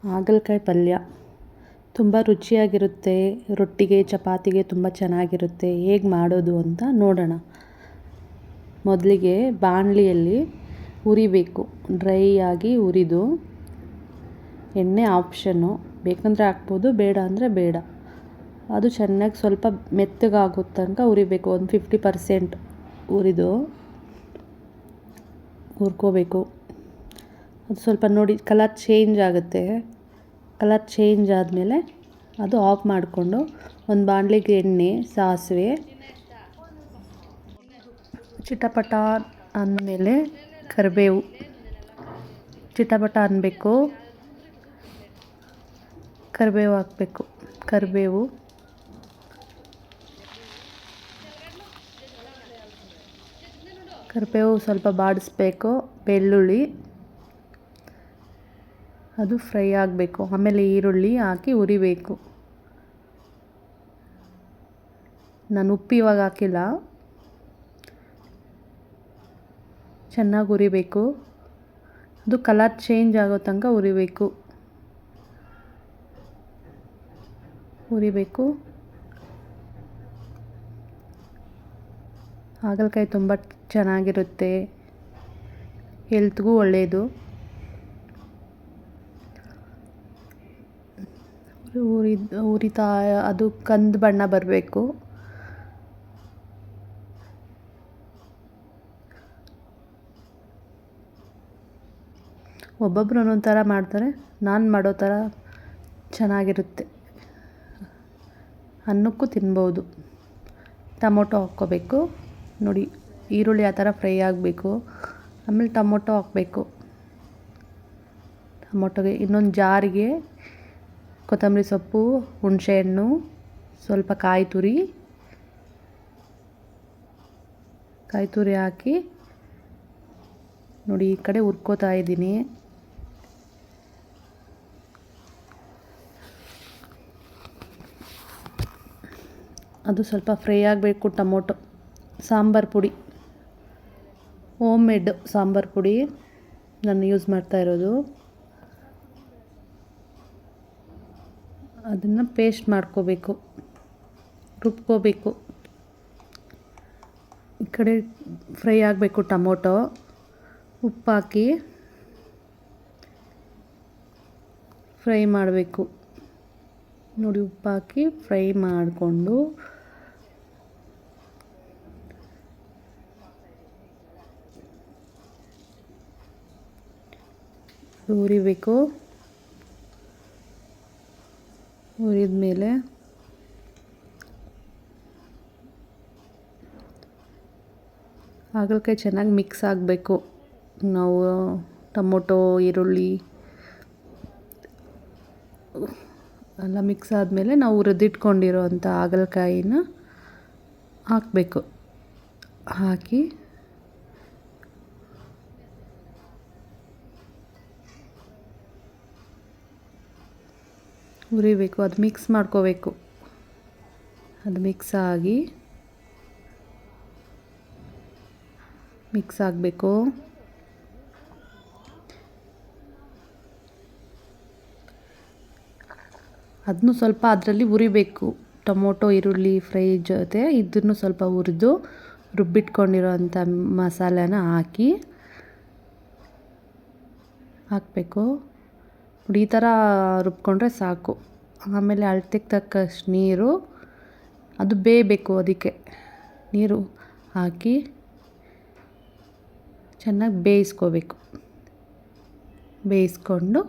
ಹಾಗಲಕಾಯಿ ಪಲ್ಯ ತುಂಬ ರುಚಿಯಾಗಿರುತ್ತೆ. ರೊಟ್ಟಿಗೆ ಚಪಾತಿಗೆ ತುಂಬ ಚೆನ್ನಾಗಿರುತ್ತೆ. ಹೇಗೆ ಮಾಡೋದು ಅಂತ ನೋಡೋಣ. ಮೊದಲಿಗೆ ಬಾಣಲಿಯಲ್ಲಿ ಹುರಿಬೇಕು. ಡ್ರೈ ಆಗಿ ಹುರಿದು, ಎಣ್ಣೆ ಆಪ್ಷನ್ನು, ಬೇಕಂದರೆ ಹಾಕ್ಬೋದು, ಬೇಡ ಅಂದರೆ ಬೇಡ. ಅದು ಚೆನ್ನಾಗಿ ಸ್ವಲ್ಪ ಮೆತ್ತಗಾಗೋ ತನಕ ಹುರಿಬೇಕು. ಒಂದು 50% ಹುರಿದು ಹುರ್ಕೋಬೇಕು. ಅದು ಸ್ವಲ್ಪ ನೋಡಿ ಕಲರ್ ಚೇಂಜ್ ಆಗುತ್ತೆ. ಕಲರ್ ಚೇಂಜ್ ಆದಮೇಲೆ ಅದು ಆಫ್ ಮಾಡಿಕೊಂಡು ಒಂದು ಬಾಣಲಿಗೆ ಎಣ್ಣೆ, ಸಾಸಿವೆ ಚಿಟಪಟ ಅಂದಮೇಲೆ ಕರಿಬೇವು ಚಿಟಪಟ ಅನ್ನಬೇಕು. ಕರಿಬೇವು ಹಾಕಬೇಕು. ಕರಿಬೇವು ಸ್ವಲ್ಪ ಬಾಡಿಸ್ಬೇಕು. ಬೆಳ್ಳುಳ್ಳಿ ಅದು ಫ್ರೈ ಆಗಬೇಕು. ಆಮೇಲೆ ಈರುಳ್ಳಿ ಹಾಕಿ ಹುರಿಬೇಕು. ನಾನು ಉಪ್ಪು ಇವಾಗ ಹಾಕಿಲ್ಲ. ಚೆನ್ನಾಗಿ ಹುರಿಬೇಕು. ಅದು ಕಲರ್ ಚೇಂಜ್ ಆಗೋ ತನಕ ಹುರಿಬೇಕು. ಹಾಗಲಕಾಯಿ ತುಂಬ ಚೆನ್ನಾಗಿರುತ್ತೆ, ಹೆಲ್ತ್ಗೂ ಒಳ್ಳೆಯದು. ಹುರಿತಾ ಅದು ಕಂದು ಬಣ್ಣ ಬರಬೇಕು. ಒಬ್ಬೊಬ್ಬರು ಒಂದೊಂದು ಥರ ಮಾಡ್ತಾರೆ. ನಾನು ಮಾಡೋ ಥರ ಚೆನ್ನಾಗಿರುತ್ತೆ. ಅನ್ನಕ್ಕೂ ತಿನ್ಬೋದು. ಟೊಮೊಟೊ ಹಾಕ್ಕೋಬೇಕು. ನೋಡಿ, ಈರುಳ್ಳಿ ಆ ಥರ ಫ್ರೈ ಆಗಬೇಕು. ಆಮೇಲೆ ಟೊಮೊಟೊ ಹಾಕಬೇಕು. ಟೊಮೊಟೊಗೆ ಇನ್ನೊಂದು ಜಾರಿಗೆ ಕೊತ್ತಂಬರಿ ಸೊಪ್ಪು, ಹುಣಸೆಹಣ್ಣು, ಸ್ವಲ್ಪ ಕಾಯಿ ತುರಿ ಹಾಕಿ ನೋಡಿ, ಈ ಕಡೆ ಹುರ್ಕೋತಾ ಇದ್ದೀನಿ. ಅದು ಸ್ವಲ್ಪ ಫ್ರೈ ಆಗಬೇಕು. ಟೊಮೊಟೊ ಸಾಂಬಾರು ಪುಡಿ, ಹೋಮ್ ಮೇಡ್ ಸಾಂಬಾರು ಪುಡಿ ನಾನು ಯೂಸ್ ಮಾಡ್ತಾ ಇರೋದು. ಅದನ್ನು ಪೇಸ್ಟ್ ಮಾಡ್ಕೋಬೇಕು, ರುಬ್ಕೋಬೇಕು. ಈ ಕಡೆ ಫ್ರೈ ಆಗಬೇಕು ಟೊಮೊಟೊ. ಉಪ್ಪು ಹಾಕಿ ಫ್ರೈ ಮಾಡಬೇಕು. ನೋಡಿ, ಉಪ್ಪು ಹಾಕಿ ಫ್ರೈ ಮಾಡಿಕೊಂಡು ಹುರಿಬೇಕು. ಹುರಿದ ಮೇಲೆ ಹಾಗಲಕಾಯಿ ಚೆನ್ನಾಗಿ ಮಿಕ್ಸ್ ಆಗಬೇಕು. ನಾವು ಟೊಮೊಟೊ, ಈರುಳ್ಳಿ ಎಲ್ಲ ಮಿಕ್ಸ್ ಆದಮೇಲೆ ನಾವು ಹುರಿದಿಟ್ಕೊಂಡಿರೋ ಅಂಥ ಹಾಗಲಕಾಯಿನ ಹಾಕಬೇಕು. ಹಾಕಿ ಹುರಿಬೇಕು. ಅದು ಮಿಕ್ಸ್ ಮಾಡ್ಕೋಬೇಕು. ಅದು ಮಿಕ್ಸ್ ಆಗಬೇಕು. ಅದನ್ನು ಸ್ವಲ್ಪ ಅದರಲ್ಲಿ ಹುರಿಬೇಕು. ಟೊಮೊಟೊ, ಈರುಳ್ಳಿ ಫ್ರೈ ಜೊತೆ ಇದನ್ನು ಸ್ವಲ್ಪ ಹುರಿದು ರುಬ್ಬಿಟ್ಕೊಂಡಿರೋ ಅಂಥ ಮಸಾಲೆನ ಹಾಕಬೇಕು. ನೋಡಿ, ಈ ಥರ ರುಬ್ಕೊಂಡ್ರೆ ಸಾಕು. ಆಮೇಲೆ ಅಳತೆಗೆ ತಕ್ಕಷ್ಟು ನೀರು, ಅದು ಬೇಯಬೇಕು. ಅದಕ್ಕೆ ನೀರು ಹಾಕಿ ಚೆನ್ನಾಗಿ ಬೇಯಿಸ್ಕೊಂಡು